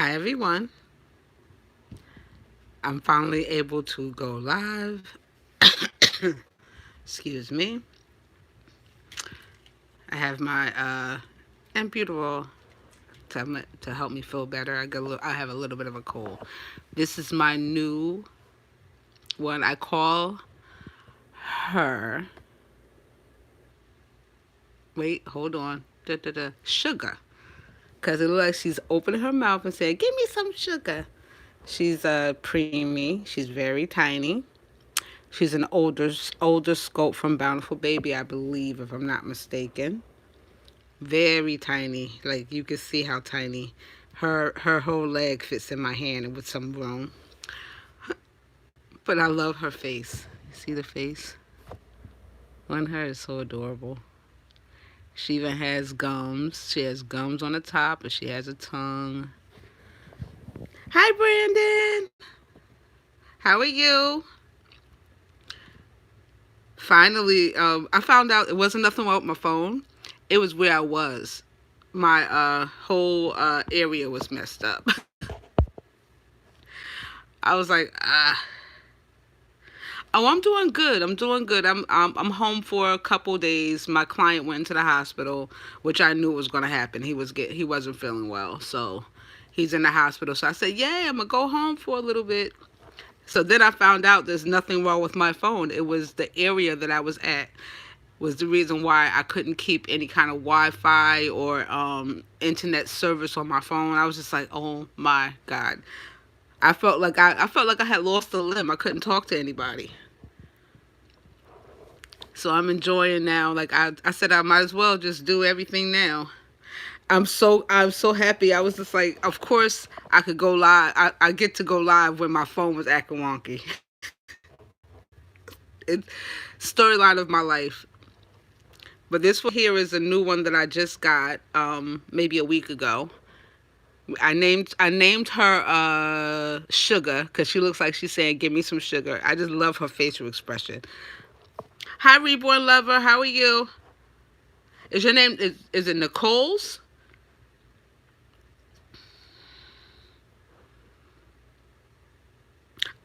Hi everyone. I'm finally able to go live. Excuse me. I have my Amputerol to help me feel better. I have a little bit of a cold. This is my new one. I call her. Wait, hold on. Sugar, because it looks like she's opening her mouth and saying, "Give me some sugar." She's preemie. She's very tiny. She's an older scope from Bountiful Baby, I believe, if I'm not mistaken. Very tiny. Like you can see how tiny. Her whole leg fits in my hand with some room. But I love her face. See the face on her is so adorable. She even has gums. She has gums on the top, and she has a tongue. Hi, Brandon. How are you? Finally, I found out it wasn't nothing wrong with my phone. It was where I was. My whole area was messed up. I was like, ah. Oh, I'm doing good. I'm doing good. I'm home for a couple days. My client went into the hospital, which I knew was going to happen. He wasn't feeling well, so he's in the hospital. So I said, "Yay, I'm gonna go home for a little bit." So then I found out there's nothing wrong with my phone. It was the area that I was at was the reason why I couldn't keep any kind of Wi-Fi or internet service on my phone. I was just like, "Oh my God." I felt like I had lost a limb. I couldn't talk to anybody. So I'm enjoying now. Like I said, I might as well just do everything now. I'm so happy. I was just like, of course I could go live. I get to go live when my phone was acting wonky. It storyline of my life. But this one here is a new one that I just got maybe a week ago. I named her Sugar because she looks like she's saying, "Give me some sugar." I just love her facial expression. Hi, Reborn Lover. How are you? Is your name is it Nicole's?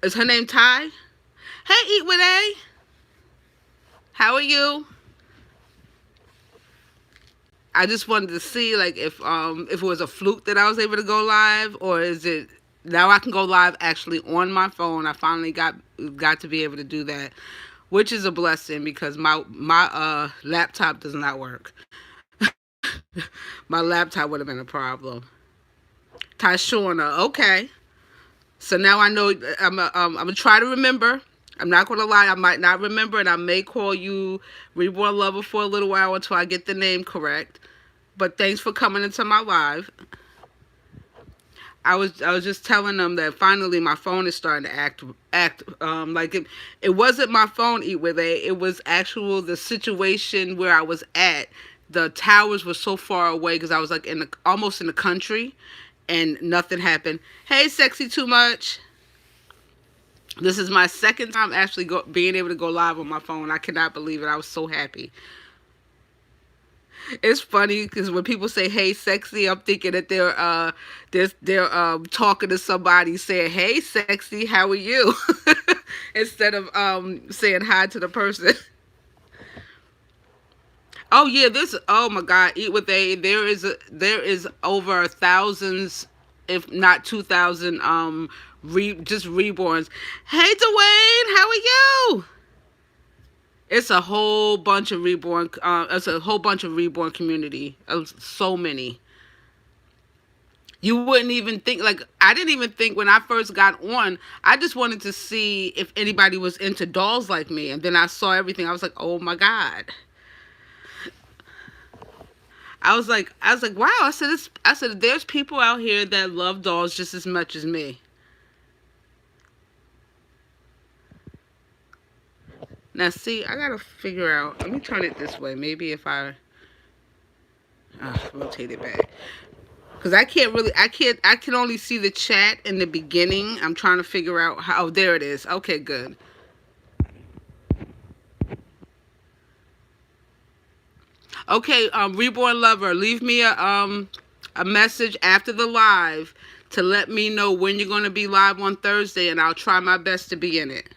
Is her name Ty? Hey, Eat with A. How are you? I just wanted to see like if it was a fluke that I was able to go live, or is it now I can go live actually on my phone. I finally got to be able to do that, which is a blessing because my laptop does not work. My laptop would have been a problem. Tashorna, okay. So now I know I'm gonna try to remember. I'm not gonna lie, I might not remember, and I may call you Reborn Lover for a little while until I get the name correct. But thanks for coming into my live. I was just telling them that finally my phone is starting to act like it wasn't my phone eat with a it was actual the situation where I was at. The towers were so far away because I was like almost in the country, and nothing happened. Hey, sexy too much. This is my second time actually being able to go live on my phone. I cannot believe it. I was so happy. It's funny because when people say "Hey, sexy," I'm thinking that they're talking to somebody saying "Hey, sexy, how are you?" instead of saying hi to the person. Oh yeah, this. Oh my God, Eat with A. There is over thousands, if not 2,000, just reborns. Hey, Dwayne, how are you? It's a whole bunch of reborn. It's a whole bunch of reborn community. So many. You wouldn't even think like I didn't even think when I first got on. I just wanted to see if anybody was into dolls like me, and then I saw everything. I was like, oh my God. I was like, wow. I said, there's people out here that love dolls just as much as me. Now, see, I gotta figure out. Let me turn it this way. Maybe if I rotate it back. Because I can only see the chat in the beginning. I'm trying to figure out how, oh, there it is. Okay, good. Okay, Reborn Lover, leave me a message after the live to let me know when you're going to be live on Thursday, and I'll try my best to be in it.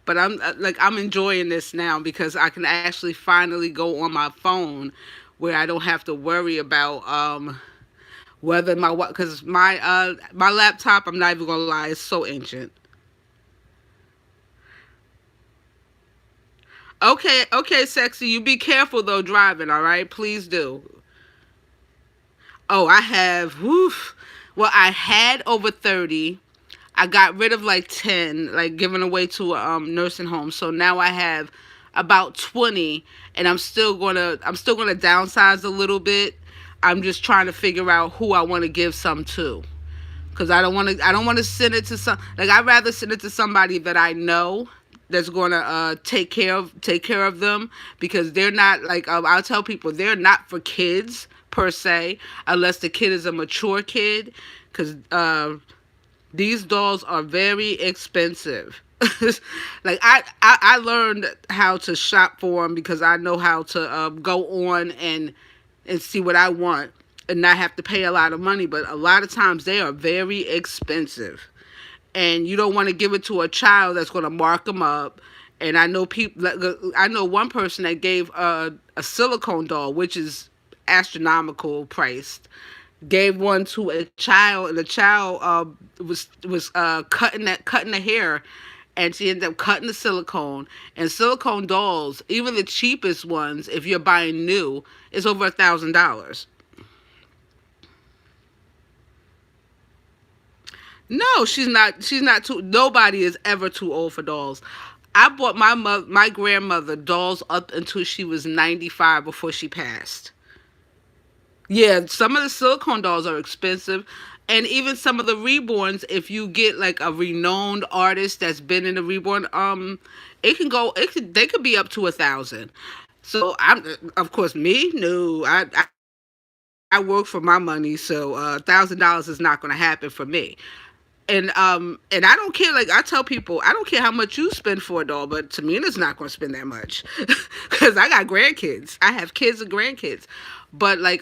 But I'm enjoying this now because I can actually finally go on my phone where I don't have to worry about whether my what, because my laptop, I'm not even gonna lie, is so ancient. Okay, okay, sexy. You be careful though driving, all right? Please do. Oh, I have. Woof. Well, I had over 30. I got rid of like 10, like giving away to a nursing home. So now I have about 20, and I'm still gonna downsize a little bit. I'm just trying to figure out who I want to give some to. Cause I don't want to send it to some, like, I'd rather send it to somebody that I know that's gonna take care of them, because they're not like, I'll tell people they're not for kids per se, unless the kid is a mature kid, because these dolls are very expensive. Like I learned how to shop for them because I know how to go on and see what I want and not have to pay a lot of money. But a lot of times they are very expensive, and you don't want to give it to a child that's going to mark them up. And I know people. I know one person that gave a silicone doll, which is astronomical priced, gave one to a child, and the child was cutting the hair, and she ended up cutting the silicone. And silicone dolls, even the cheapest ones, if you're buying new, is over $1,000. No, she's not. She's not too. Nobody is ever too old for dolls. I bought my grandmother dolls up until she was 95 before she passed. Yeah, some of the silicone dolls are expensive. And even some of the reborns, if you get like a renowned artist that's been in the reborn, they could be up to 1,000. So of course, me, no, I work for my money, so $1,000 is not going to happen for me. And I don't care. Like I tell people, I don't care how much you spend for a doll, but Tamina's not going to spend that much because I got grandkids. I have kids and grandkids, but like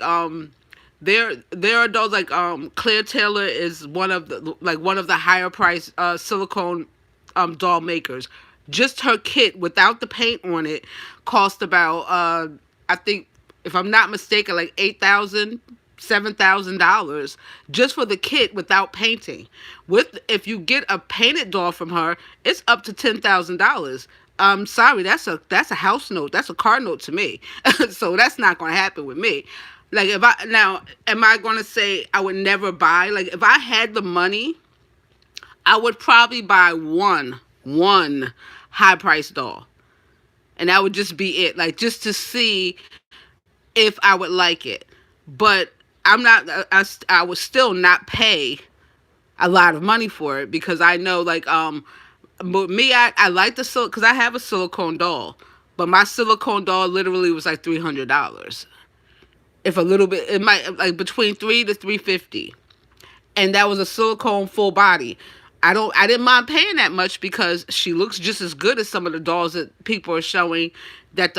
there are dolls like Claire Taylor is one of the higher price silicone doll makers. Just her kit without the paint on it cost about I think, if I'm not mistaken, like $7,000 just for the kit without painting. With If you get a painted doll from her, it's up to $10,000. Sorry, that's a house note. That's a car note to me. So that's not going to happen with me. Like if I now, am I going to say I would never buy? Like if I had the money, I would probably buy one high price doll, and that would just be it. Like just to see if I would like it. But I'm not. I would still not pay a lot of money for it because I know like but me, I like the because I have a silicone doll, but my silicone doll literally was like $300. If a little bit, it might like between 3 to 350, and that was a silicone full body. I didn't mind paying that much because she looks just as good as some of the dolls that people are showing that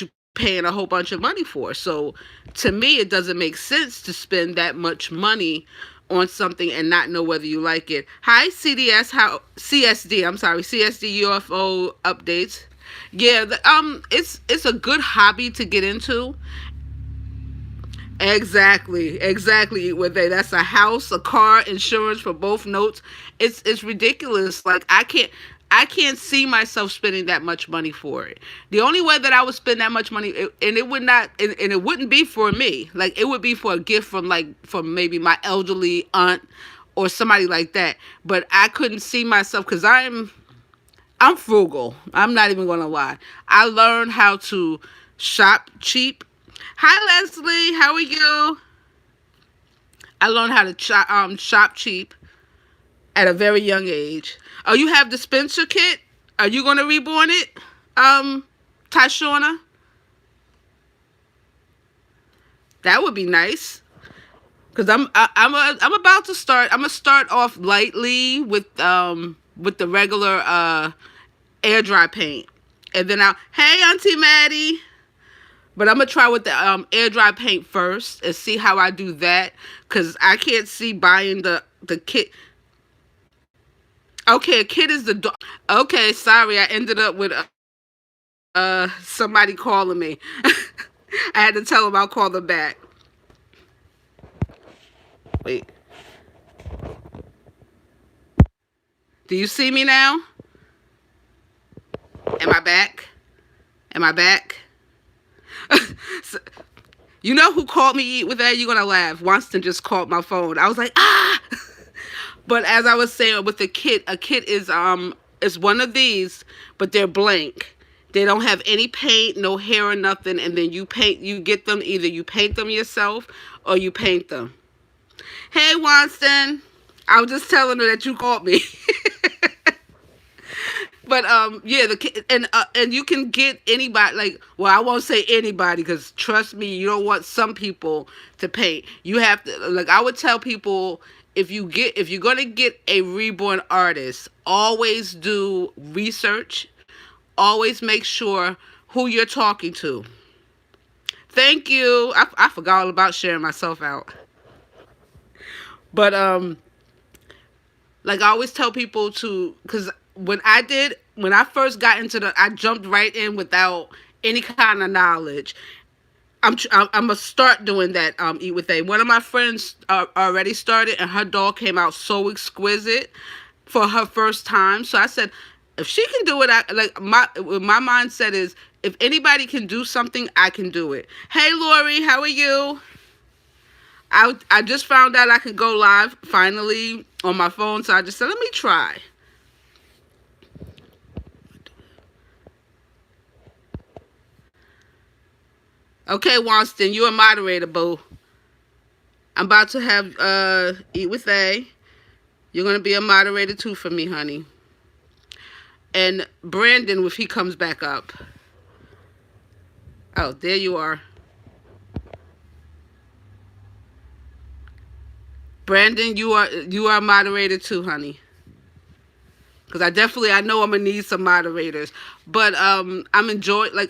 you paying a whole bunch of money for. So to me, it doesn't make sense to spend that much money on something and not know whether you like it. Hi CDS, how CSD, I'm sorry, CSD UFO updates. Yeah, it's a good hobby to get into. Exactly. With they, that's a house, a car, insurance for both notes. It's ridiculous. Like I can't see myself spending that much money for it. The only way that I would spend that much money, and it would not, and it wouldn't be for me. Like it would be for a gift from maybe my elderly aunt or somebody like that. But I couldn't see myself because I'm frugal. I'm not even gonna lie. I learned how to shop cheap. Hi Leslie, how are you? I learned how to shop cheap at a very young age. Oh, you have the Spencer kit? Are you gonna reborn it, Tashona? That would be nice. Cause I'm about to start. I'm gonna start off lightly with the regular air dry paint, And then I'll, hey, Auntie Maddie. But I'm gonna try with the air dry paint first and see how I do that, cause I can't see buying the kit. Okay, a kit is the okay. Sorry, I ended up with somebody calling me. I had to tell them I'll call them back. Wait, do you see me now? Am I back? Am I back? So, you know who called me eat with that? You're gonna laugh. Winston just called my phone. I was like, ah. But as I was saying, with the kit, a kit is one of these, but they're blank. They don't have any paint, no hair or nothing, and then you get them, either you paint them yourself or you paint them. Hey, Winston. I was just telling her that you called me. But yeah, and you can get anybody, like, well, I won't say anybody, because trust me, you don't want some people to paint. You have to, like, I would tell people, if you're gonna get a reborn artist, always do research. Always make sure who you're talking to. Thank you. I forgot all about sharing myself out. But like I always tell people to, because when I first got into I jumped right in without any kind of knowledge. I'm gonna start doing that. Eat with A. One of my friends already started, and her doll came out so exquisite for her first time. So I said, if she can do it, my mindset is, if anybody can do something, I can do it. Hey, Lori, how are you? I just found out I could go live finally on my phone, so I just said, let me try. Okay, Winston, you're a moderator, boo. I'm about to have Eat with A. You're gonna be a moderator too for me, honey. And Brandon, if he comes back up. Oh, there you are. Brandon, you are a moderator too, honey. Because I know I'm gonna need some moderators. But I'm enjoying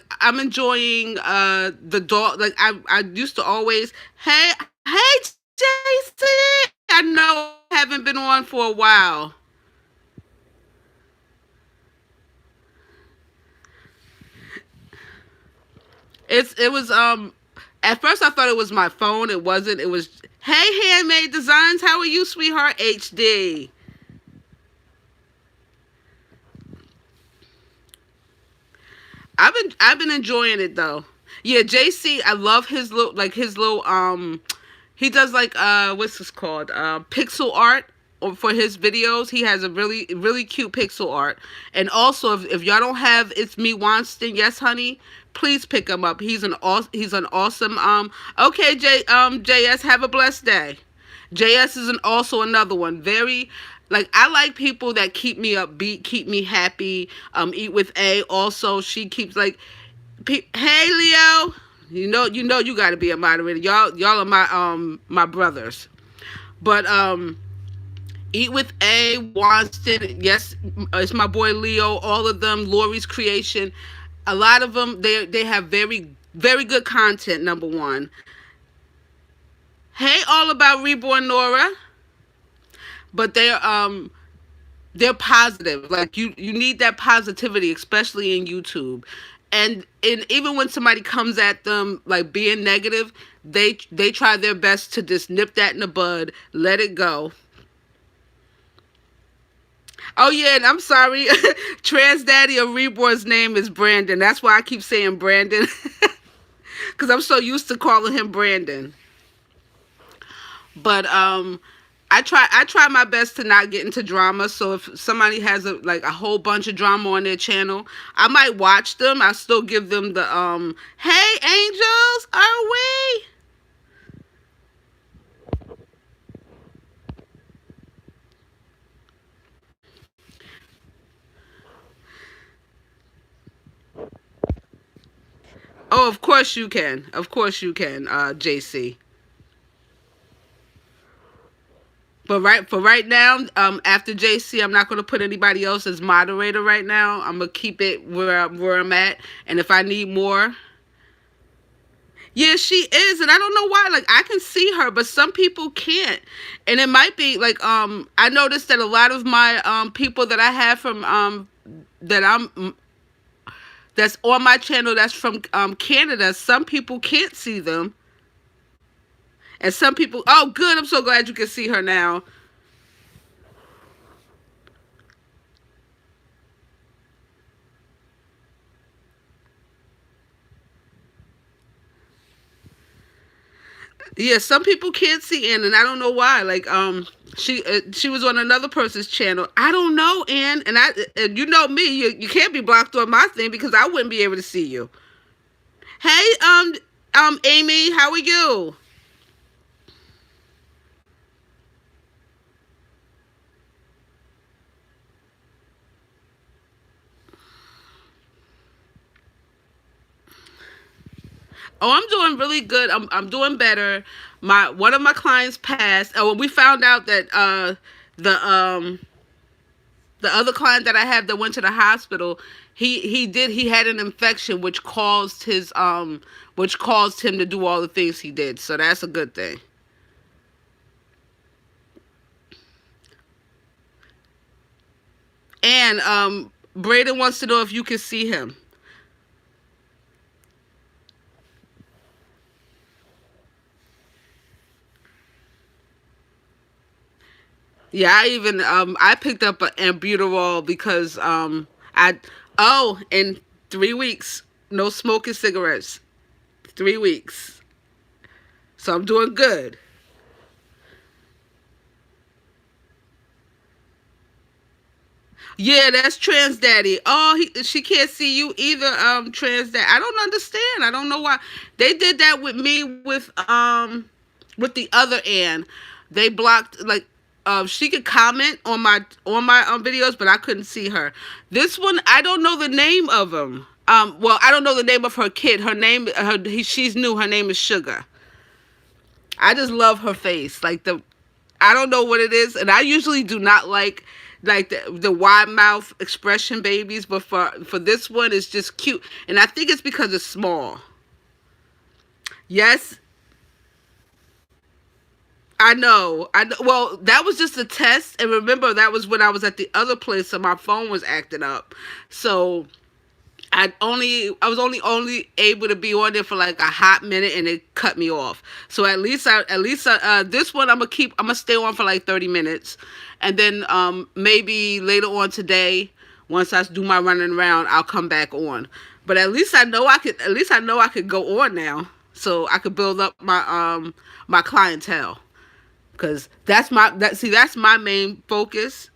the dog. Like I used to always, hey JC, I know I haven't been on for a while. It was at first I thought it was my phone. It wasn't. It was, hey, Handmade Designs, how are you, sweetheart? HD. I've been enjoying it though. Yeah, JC, I love his little he does like what's this called? Pixel art for his videos. He has a really really cute pixel art. And also, if y'all don't have It's Me Wanston, yes honey, please pick him up. He's an awesome okay, JS, have a blessed day. JS is also another one. Very, like, I like people that keep me upbeat, keep me happy. Eat with A. Also, she keeps like, hey Leo, you got to be a moderator. Y'all are my brothers. But Eat with A, Wanston, yes, it's my boy Leo. All of them, Lori's creation. A lot of them, they have very very good content. Number one. Hey, all about Reborn Nora. But they're positive. Like you need that positivity, especially in YouTube. And even when somebody comes at them like being negative, they try their best to just nip that in the bud, let it go. Oh yeah, and I'm sorry, Trans Daddy of Reborn's name is Brandon. That's why I keep saying Brandon, because I'm so used to calling him Brandon. But I try my best to not get into drama. So if somebody has a whole bunch of drama on their channel, I might watch them. I still give them the hey angels, are we? Oh, of course you can. Of course you can, JC. for right now, after JC, I'm not gonna put anybody else as moderator right now. I'm gonna keep it where I'm at, and if I need more, yeah, she is, and I don't know why. Like I can see her, but some people can't, and it might be like I noticed that a lot of my people that I have from that I'm that's on my channel that's from Canada. Some people can't see them, and some people. Oh, good! I'm so glad you can see her now. Yeah, some people can't see Ann, and I don't know why. Like, she was on another person's channel. I don't know, Ann, and you know me. You can't be blocked on my thing because I wouldn't be able to see you. Hey, Amy, how are you? Oh, I'm doing really good. I'm doing better. My one of my clients passed. Oh, we found out that the um the other client that I have that went to the hospital, he had an infection which caused him to do all the things he did. So that's a good thing. And Braden wants to know if you can see him. Yeah, I picked up an ambuterol because I in 3 weeks, no smoking cigarettes. 3 weeks. So I'm doing good. Yeah, that's Trans Daddy. Oh, she can't see you either, Trans Daddy. I don't understand. I don't know why. They did that with me with the other Ann. They blocked like she could comment on my videos, but I couldn't see her. This one, I don't know the name of him. Well, I don't know the name of her kid. Her name, she's new. Her name is Sugar. I just love her face. I don't know what it is, and I usually do not like the wide mouth expression babies, but for this one, it's just cute, and I think it's because it's small. Yes, I know. I know. Well, that was just a test, and remember that was when I was at the other place, so my phone was acting up. So I was only able to be on there for like a hot minute, and it cut me off. So this one I'm gonna stay on for like 30 minutes, and then maybe later on today, once I do my running around, I'll come back on. But at know I could go on now, so I could build up my clientele, because that's my main focus.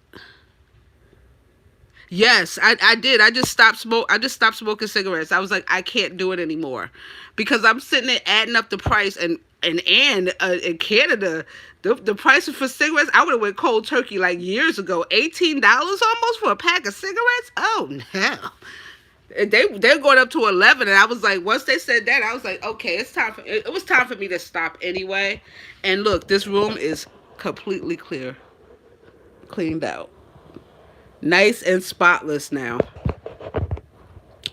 Yes, I did. I just stopped smoking cigarettes. I was like, I can't do it anymore, because I'm sitting there adding up the price, and in Canada, the prices for cigarettes, I would have went cold turkey like years ago. $18 almost for a pack of cigarettes. Oh no. They're going up to 11, and I was like, once they said that, I was like, okay, it was time for me to stop anyway. And look, this room is completely cleaned out. Nice and spotless now.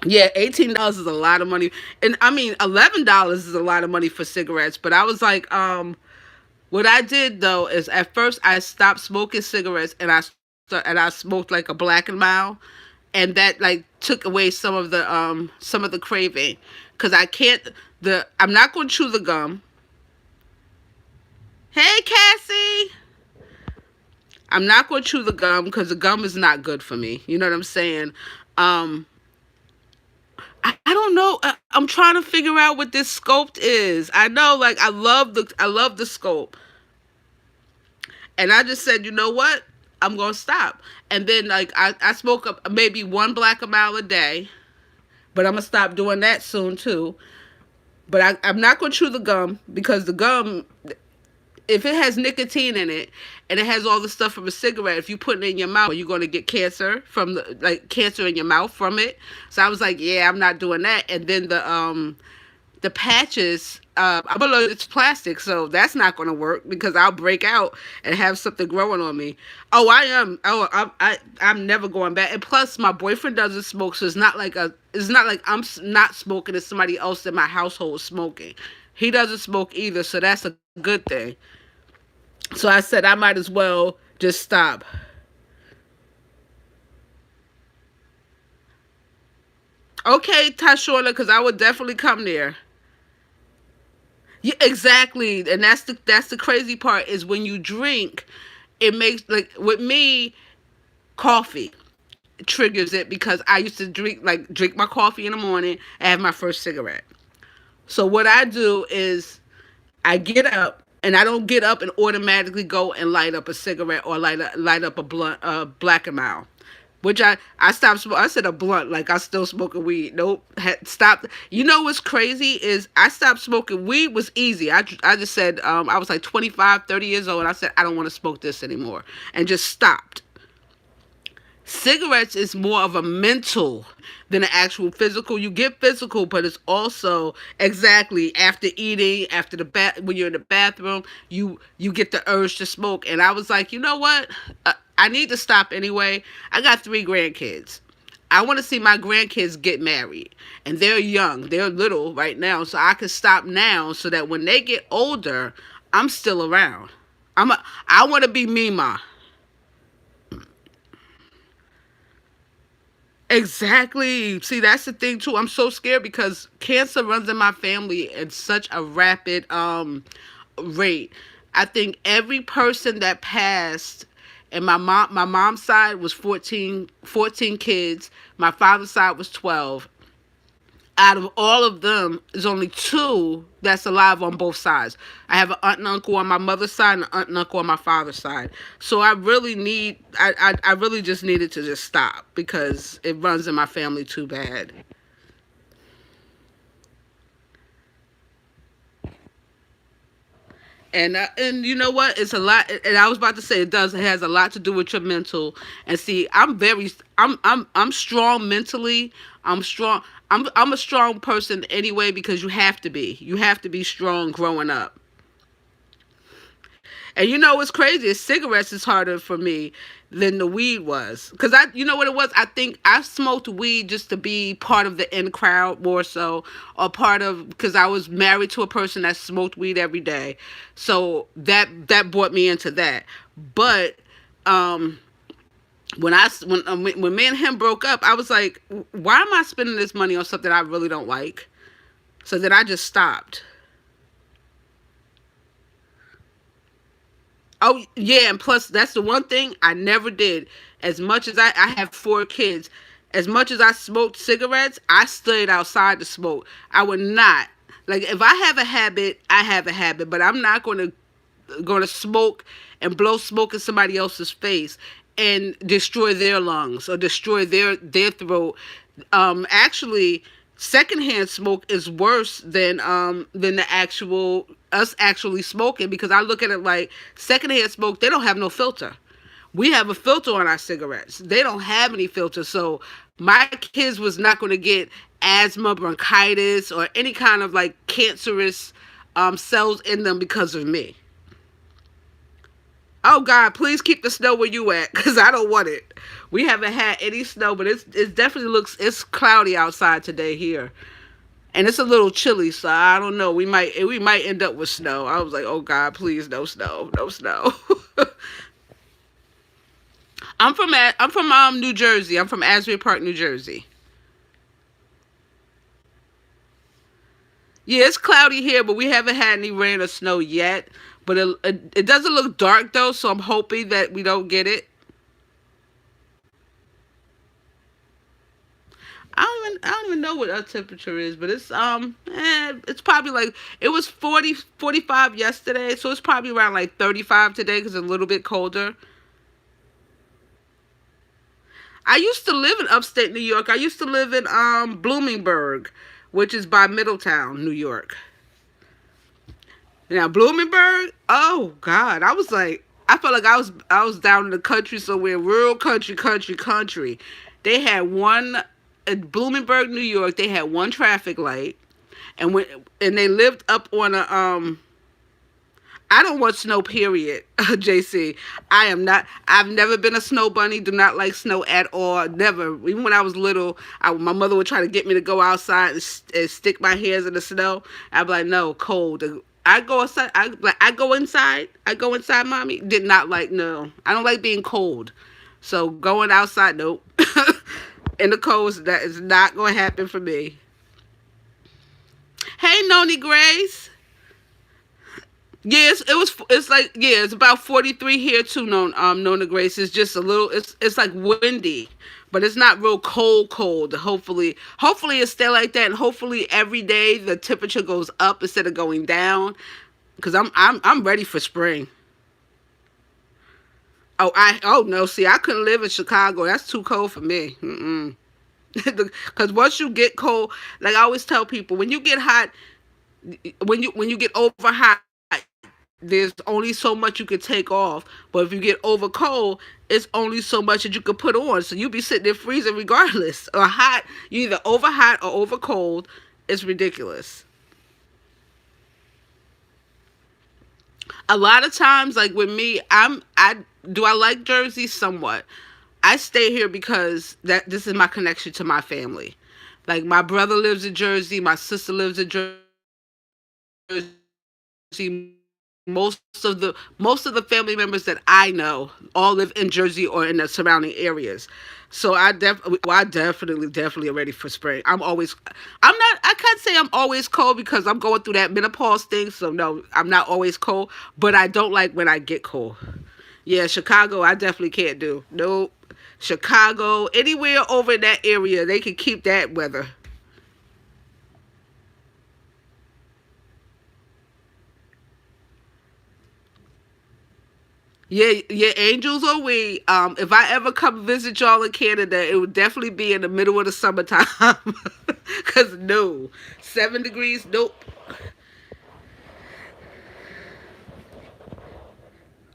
Yeah, $18 is a lot of money, and I mean $11 is a lot of money for cigarettes. But I was like, what I did though is at first I stopped smoking cigarettes, and I smoked like a Black and Mild, and that like took away some of the craving, because I'm not going to chew the gum. Hey, Cassie. I'm not going to chew the gum because the gum is not good for me. You know what I'm saying? Um, I don't know. I'm trying to figure out what this sculpt is. I know, like, I love the sculpt, and I just said, you know what? I'm gonna stop. And then like I smoke up maybe one Black a mile a day, but I'm gonna stop doing that soon too. But I'm not gonna chew the gum, because the gum, if it has nicotine in it and it has all the stuff from a cigarette, if you put it in your mouth, you're going to get cancer cancer in your mouth from it. So I was like, yeah, I'm not doing that. And then the the patches, I'm allergic to plastic, so that's not going to work because I'll break out and have something growing on me. Oh, I am. Oh, I'm never going back. And plus, my boyfriend doesn't smoke, so it's not like not smoking. It's somebody else in my household smoking. He doesn't smoke either, so that's a good thing. So I said I might as well just stop. Okay, Tashorla, because I would definitely come there. Yeah, exactly, and that's the crazy part is when you drink, it makes like with me, coffee triggers it because I used to drink my coffee in the morning and have my first cigarette. So what I do is I get up and I don't get up and automatically go and light up a cigarette or light up a blunt, black and mild. Which I stopped smoking. I said a blunt, like I still smoking weed. Nope, had stopped. You know what's crazy is I stopped smoking weed was easy. I just said I was like 25, 30 years old, and I said I don't want to smoke this anymore, and just stopped. Cigarettes is more of a mental than an actual physical. You get physical, but it's also exactly after eating, after the bath, when you're in the bathroom, you get the urge to smoke. And I was like, you know what? I need to stop anyway. I got 3 grandkids. I want to see my grandkids get married, and they're young, they're little right now, so I can stop now so that when they get older, I'm still around. I want to be Mima. Exactly. See, that's the thing too. I'm so scared because cancer runs in my family at such a rapid rate. I think every person that passed and my mom's side was 14 kids. My father's side was 12. Out of all of them, there's only 2 that's alive on both sides. I have an aunt and uncle on my mother's side and an aunt and uncle on my father's side. So I really just needed to just stop because it runs in my family too bad. And you know what? It's a lot. And I was about to say it has a lot to do with your mental. And see, I'm strong mentally. I'm strong. I'm a strong person anyway because you have to be strong growing up. And you know what's crazy is cigarettes is harder for me than the weed was. Cause you know what it was? I think I smoked weed just to be part of the in crowd more so, or part of, cause I was married to a person that smoked weed every day. So that brought me into that. But, when me and him broke up, I was like, why am I spending this money on something I really don't like? So then I just stopped. Oh yeah, and plus that's the one thing I never did. As much as I have 4 kids, as much as I smoked cigarettes, I stayed outside to smoke. I would not, like, if I have a habit, I have a habit, but I'm not going to smoke and blow smoke in somebody else's face and destroy their lungs or destroy their throat. Actually, secondhand smoke is worse than the actual us actually smoking because I look at it like secondhand smoke. They don't have no filter. We have a filter on our cigarettes. They don't have any filter. So my kids was not going to get asthma, bronchitis, or any kind of like cancerous cells in them because of me. Oh God, please keep the snow where you at, cause I don't want it. We haven't had any snow, but it definitely it's cloudy outside today here, and it's a little chilly. So I don't know. We might end up with snow. I was like, oh God, please no snow, no snow. I'm from New Jersey. I'm from Asbury Park, New Jersey. Yeah, it's cloudy here, but we haven't had any rain or snow yet. But it doesn't look dark though, so I'm hoping that we don't get it. I don't even know what our temperature is, but it's probably like it was 40, 45 yesterday, so it's probably around like 35 today because it's a little bit colder. I used to live in upstate New York. I used to live in Bloomingburg, which is by Middletown, New York. Now Bloomingburg, oh God, I felt like I was down in the country somewhere, real country, country, country. They had one in Bloomingburg, New York. They had one traffic light. and when and they lived up on a I don't want snow, period, JC. I am not, I've never been a snow bunny, do not like snow at all, never. Even when I was little, my mother would try to get me to go outside and stick my hands in the snow. I'd be like, no, cold. I go outside, I go inside, mommy. Did not like, no. I don't like being cold. So going outside, nope. In the cold, that is not going to happen for me. Hey, Noni Grace. Yes, it's like, yeah, it's about 43 here too, Nona Grace. It's just a little, it's like windy, but it's not real cold. Hopefully it stay like that, and hopefully every day the temperature goes up instead of going down, because I'm ready for spring. Oh no, see, I couldn't live in Chicago. That's too cold for me. Mm-mm. Because once you get cold, like I always tell people, when you get hot, when you get over hot, there's only so much you can take off. But if you get over cold, it's only so much that you can put on. So you be sitting there freezing regardless. Or hot, you either over hot or over cold. It's ridiculous. A lot of times, like with me, I like Jersey somewhat. I stay here because this is my connection to my family. Like my brother lives in Jersey, my sister lives in Jersey. Most of the family members that I know all live in Jersey or in the surrounding areas. So I definitely am ready for spring. I can't say I'm always cold because I'm going through that menopause thing. So no, I'm not always cold, but I don't like when I get cold. Yeah, Chicago, I definitely can't do. Nope. Chicago, anywhere over in that area, they can keep that weather. Yeah, yeah, angels or we. If I ever come visit y'all in Canada, it would definitely be in the middle of the summertime. Cause no, 7 degrees, nope.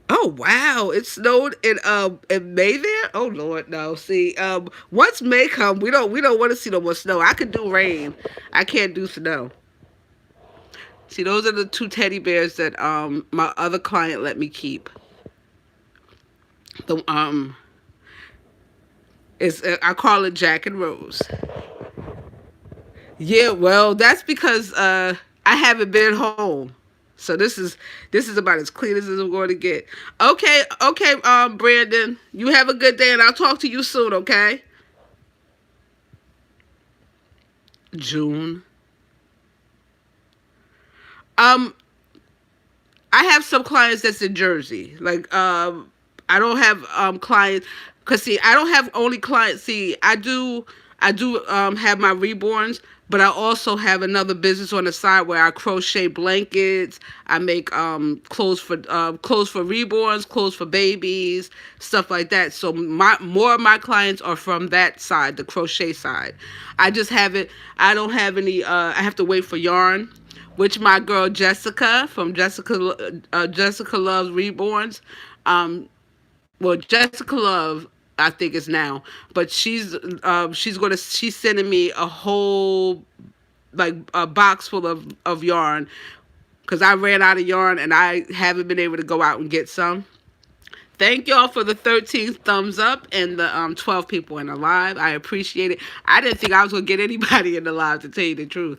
Oh wow, it snowed in May there. Oh Lord, no. See, once May come, we don't want to see no more snow. I could do rain, I can't do snow. See, those are the two teddy bears that my other client let me keep. The is I call it Jack and Rose. Yeah, well, that's because I haven't been home. So this is about as clean as I'm going to get. Okay, Brandon, you have a good day, and I'll talk to you soon. Okay, June. Um, I have some clients that's in Jersey. Like, I don't have clients because see, I don't have only clients. See, I do have my Reborns, but I also have another business on the side where I crochet blankets. I make clothes for Reborns, clothes for babies, stuff like that. So my more of my clients are from that side, the crochet side. I just haven't. I don't have any. I have to wait for yarn, which my girl Jessica from Jessica Loves Reborns. Um, well, Jessica Love, I think is now, but she's sending me a whole like a box full of yarn because I ran out of yarn and I haven't been able to go out and get some. Thank y'all for the 13 thumbs up and the 12 people in the live. I appreciate it. I didn't think I was gonna get anybody in the live, to tell you the truth.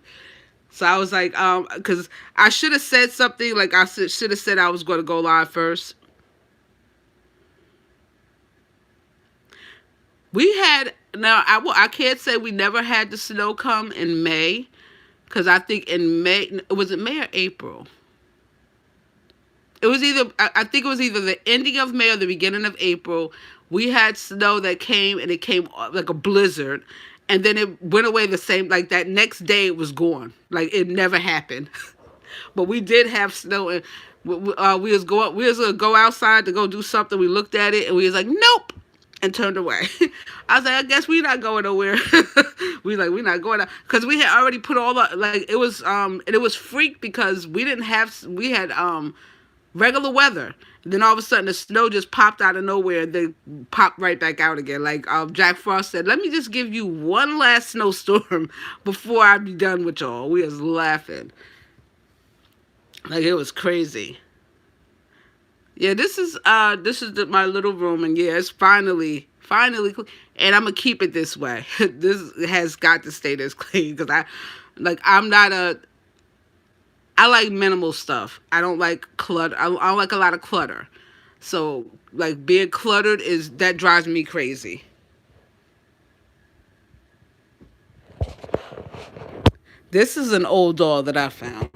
So I was like, because I should have said something like should have said I was going to go live first. We had now I can't say we never had the snow come in May, because I think in May, was it May or April? It was either I think it was either the ending of May or the beginning of April. We had snow that came, and it came like a blizzard, and then it went away the same, like that next day it was gone, like it never happened. But we did have snow, and we was gonna go outside to go do something. We looked at it and we was like, nope, and turned away. I was like, I guess we're not going nowhere. We're not going out because we had already put all the, like, and it was freak because we had regular weather, Then all of a sudden the snow just popped out of nowhere, then popped right back out again. Like Jack Frost said, "Let me just give you one last snowstorm before I be done with y'all." We was laughing, like it was crazy. Yeah, this is my little room, and yeah, it's finally, and I'm gonna keep it this way. This has got to stay this clean because I'm not a I like minimal stuff. I don't like clutter. I don't like a lot of clutter. So like being cluttered is that drives me crazy. This is an old doll that I found.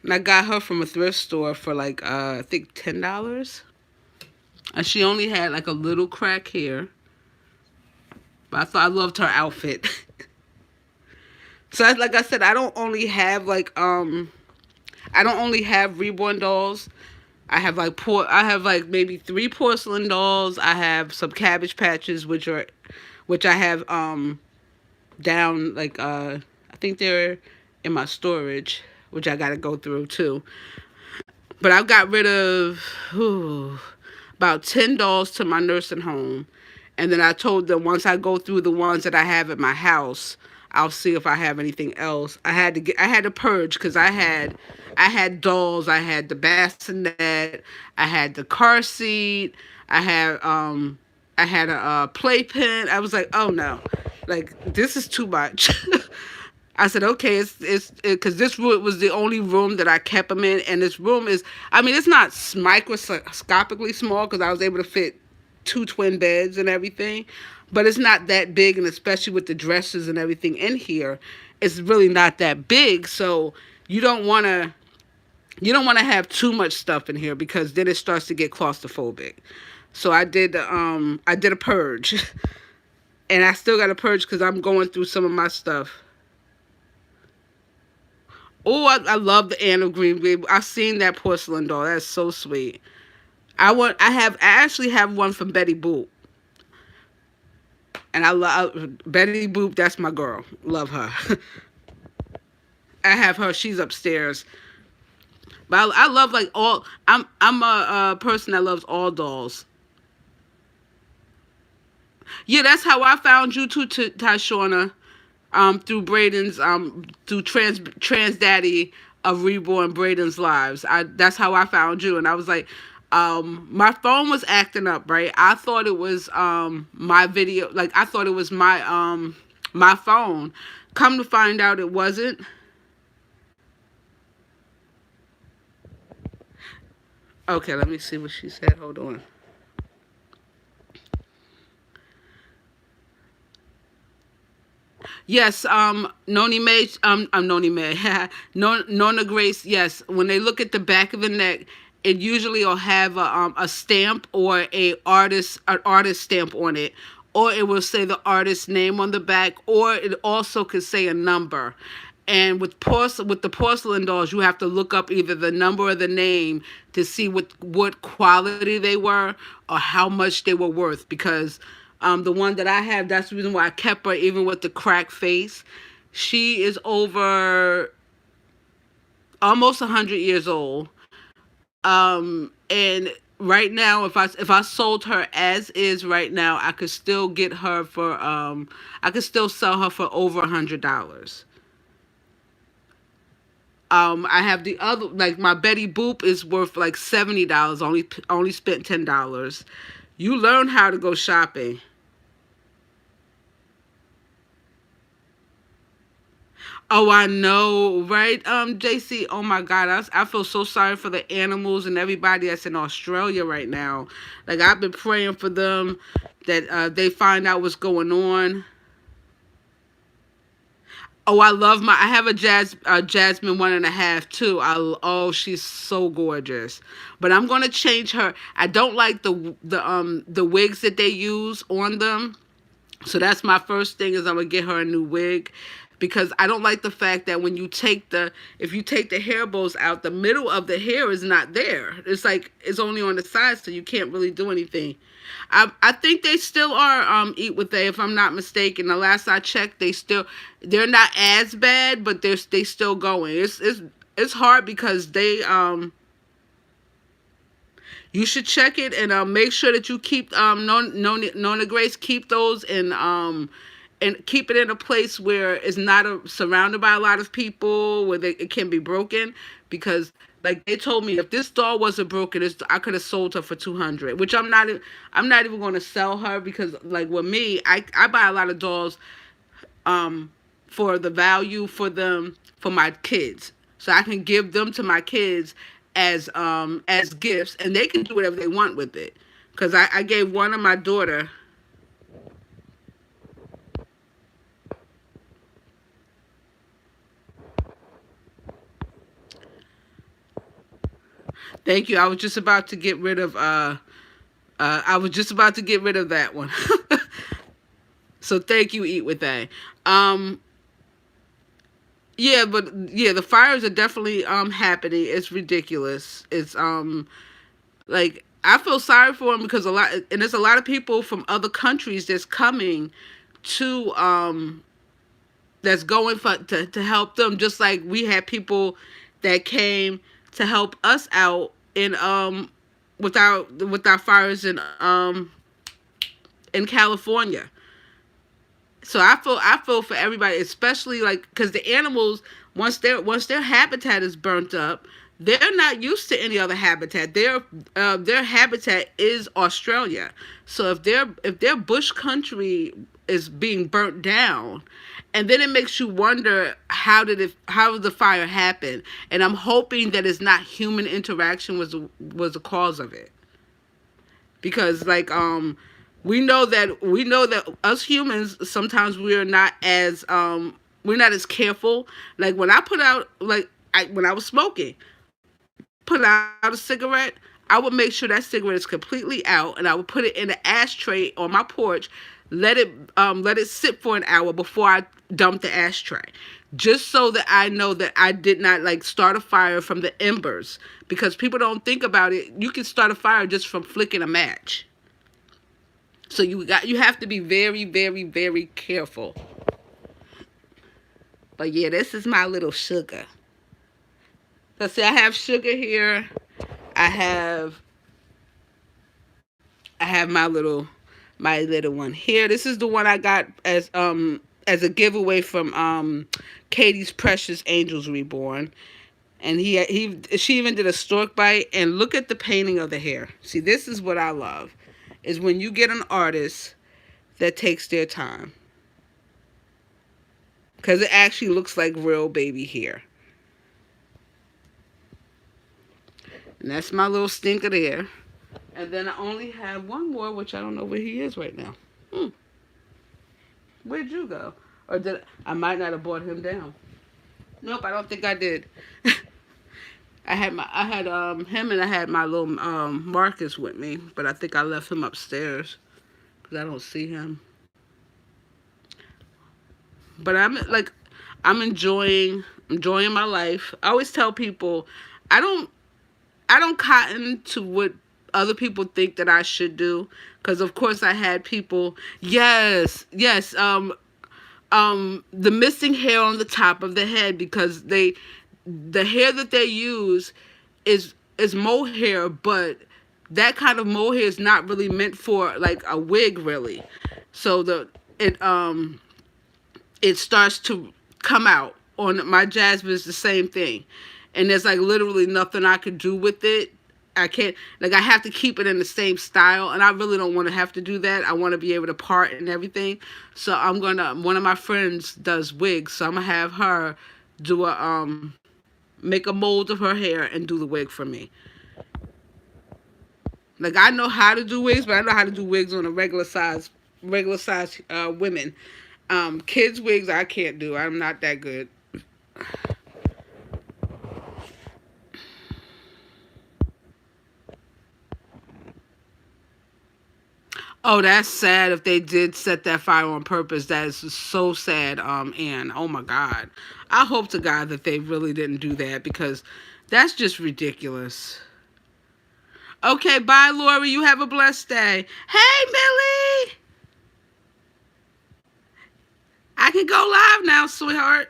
And I got her from a thrift store for like I think $10. And she only had like a little crack here. But I thought I loved her outfit. So like I said, I don't only have reborn dolls. I have like maybe three porcelain dolls. I have some cabbage patches which I have down like I think they're in my storage, which I got to go through too. But I've got rid of about 10 dolls to my nursing home. And then I told them once I go through the ones that I have at my house, I'll see if I have anything else. I had to purge because I had dolls, I had the bassinet, I had the car seat, I had a playpen. I was like, "Oh no. Like this is too much." I said, okay, it's because this room was the only room that I kept them in, and this room is, I mean, it's not microscopically small because I was able to fit two twin beds and everything, but it's not that big, and especially with the dresses and everything in here, it's really not that big. So you don't want to you don't want to have too much stuff in here because then it starts to get claustrophobic. So I did a purge, and I still got to purge because I'm going through some of my stuff. Oh, I love the Anne of Green Bay. I've seen that porcelain doll. That's so sweet. I actually have one from Betty Boop, and I love Betty Boop. That's my girl. Love her. I have her. She's upstairs. But I love like all. I'm a person that loves all dolls. Yeah, that's how I found you too, Tashona. Through Braden's through trans daddy of Reborn Braden's lives. That's how I found you, and I was like, my phone was acting up, right? I thought it was my video, like I thought it was my phone. Come to find out, it wasn't. Okay, let me see what she said. Hold on. Yes, Noni May, Noni May, Nona Grace. Yes, when they look at the back of the neck, it usually will have a stamp or an artist stamp on it, or it will say the artist's name on the back, or it also could say a number. And with the porcelain dolls, you have to look up either the number or the name to see what quality they were or how much they were worth. Because the one that I have, that's the reason why I kept her, even with the cracked face. She is over almost 100 years old. And right now, if I sold her as is right now, I could still get her for I could still sell her for over $100. I have the other, like my Betty Boop is worth like $70. Only spent $10. You learn how to go shopping. Oh, I know, right? JC. Oh my God, I feel so sorry for the animals and everybody that's in Australia right now. Like I've been praying for them that they find out what's going on. Oh, I have a Jasmine 1.5 too. Oh, she's so gorgeous. But I'm gonna change her. I don't like the wigs that they use on them. So that's my first thing is I'm gonna get her a new wig. because I don't like the fact that when you take the if you take the hair bows out, the middle of the hair is not there. It's like it's only on the side, so you can't really do anything. I think they still are eat with they, if I'm not mistaken. The last I checked, they're not as bad, but they still going. It's hard because they you should check it and make sure that you keep Nona Grace, keep those and keep it in a place where it's not surrounded by a lot of people where it can be broken, because like they told me if this doll wasn't broken, I could have sold her for 200, which I'm not even going to sell her, because like with me, I buy a lot of dolls um for the value for them, for my kids, so I can give them to my kids as gifts, and they can do whatever they want with it. Because I gave one of my daughter. Thank you. I was just about to get rid of I was just about to get rid of that one. So thank you, Eat with that. Um yeah, but yeah, the fires are definitely happening. It's ridiculous. It's like I feel sorry for them, because there's a lot of people from other countries that's coming to that's going to help them, just like we had people that came to help us out in with our fires in California. So I feel for everybody, especially like because the animals, once their habitat is burnt up, they're not used to any other habitat. Their habitat is Australia. So if their bush country is being burnt down, and then it makes you wonder how did the fire happen? And I'm hoping that it's not human interaction was the cause of it, because like we know that us humans sometimes we're not as careful. Like when I put out when I was smoking, put out a cigarette, I would make sure that cigarette is completely out, and I would put it in an ashtray on my porch, let it sit for an hour before I dump the ashtray, just so that I know that I did not like start a fire from the embers, because people don't think about it. You can start a fire just from flicking a match. So you have to be very, very, very careful. But yeah, this is my little sugar. Let's see, I have sugar here. I have I have my little one here. This is the one I got as a giveaway from Katie's Precious Angels Reborn. And she even did a stork bite, and look at the painting of the hair. See, this is what I love, is when you get an artist that takes their time, because it actually looks like real baby hair. And that's my little stinker there. And then I only have one more, which I don't know where he is right now. Where'd you go? Or did I might not have brought him down. Nope, I don't think I did. I had him, and I had my little Marcus with me, but I think I left him upstairs because I don't see him. But I'm enjoying my life. I always tell people I don't I don't cotton to what other people think that I should do, because of course I had people. Yes, the missing hair on the top of the head, because the hair that they use is mohair, but that kind of mohair is not really meant for like a wig, really. So it it starts to come out. On my Jasmine is the same thing, and there's like literally nothing I could do with it. I can't, like, I have to keep it in the same style, and I really don't want to have to do that. I want to be able to part and everything. So one of my friends does wigs, so I'm gonna have her do make a mold of her hair and do the wig for me. Like, I know how to do wigs, but I know how to do wigs on a regular size women. Kids wigs I can't do. I'm not that good. Oh, that's sad if they did set that fire on purpose. That is so sad, Anne. Oh my God. I hope to God that they really didn't do that because that's just ridiculous. Okay, bye, Lori. You have a blessed day. Hey, Millie! I can go live now, sweetheart.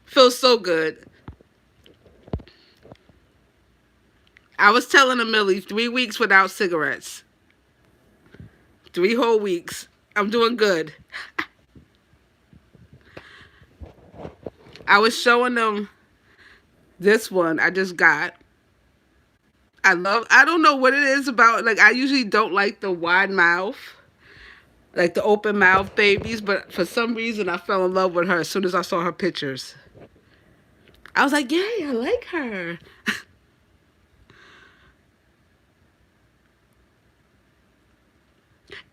Feels so good. I was telling a Millie 3 weeks without cigarettes. 3 whole weeks. I'm doing good. I was showing them this one I just got. I don't know what it is about, like, I usually don't like the wide mouth, like the open mouth babies, but for some reason I fell in love with her as soon as I saw her pictures. I was like, yay, I like her.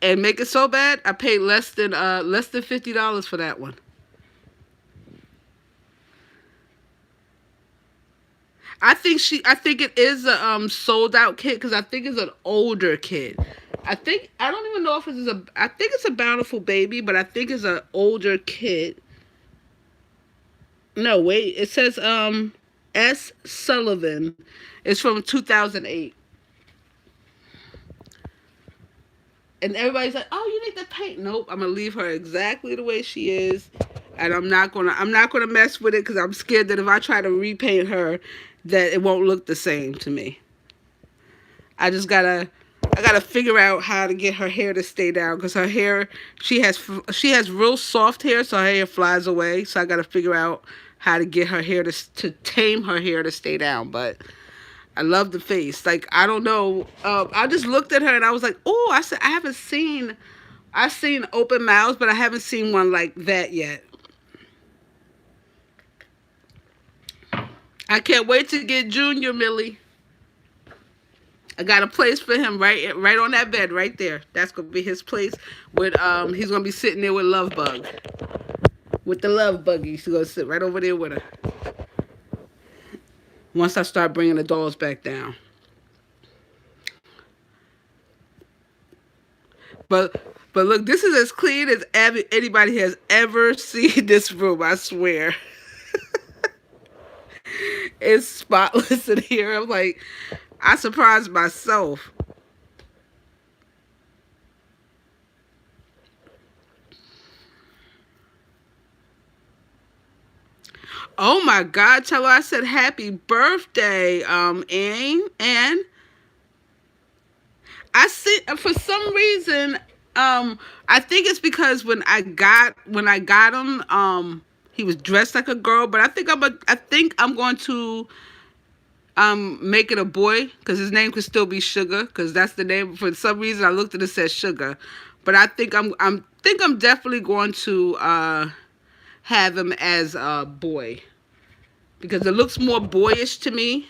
And make it so bad, I paid less than $50 for that one. I think it is a sold out kid because I think it's an older kid. I don't even know if it's I think it's a Bountiful Baby, but I think it's an older kid. No, wait, it says S. Sullivan. It's from 2008. And everybody's like, "Oh, you need to paint." Nope, I'm gonna leave her exactly the way she is, and I'm not gonna mess with it because I'm scared that if I try to repaint her, that it won't look the same to me. I just I gotta figure out how to get her hair to stay down because her hair, she has real soft hair, so her hair flies away. So I gotta figure out how to get her hair to tame her hair to stay down. But I love the face. Like, I don't know. I just looked at her and I was like, oh, I said, I've seen open mouths, but I haven't seen one like that yet. I can't wait to get Junior, Millie. I got a place for him right on that bed right there. That's gonna be his place. With he's gonna be sitting there with Love Bug, with the Love Buggy. He's gonna sit right over there with her. Once I start bringing the dolls back down. But look, this is as clean as anybody has ever seen this room. I swear, it's spotless in here. I'm like, I surprised myself. Oh my God, tell her I said happy birthday, Anne. And I see for some reason, I think it's because when I got him, he was dressed like a girl. But I think I'm going to make it a boy because his name could still be Sugar because that's the name. For some reason, I looked at it and said Sugar, but I think I'm definitely going to have him as a boy because it looks more boyish to me.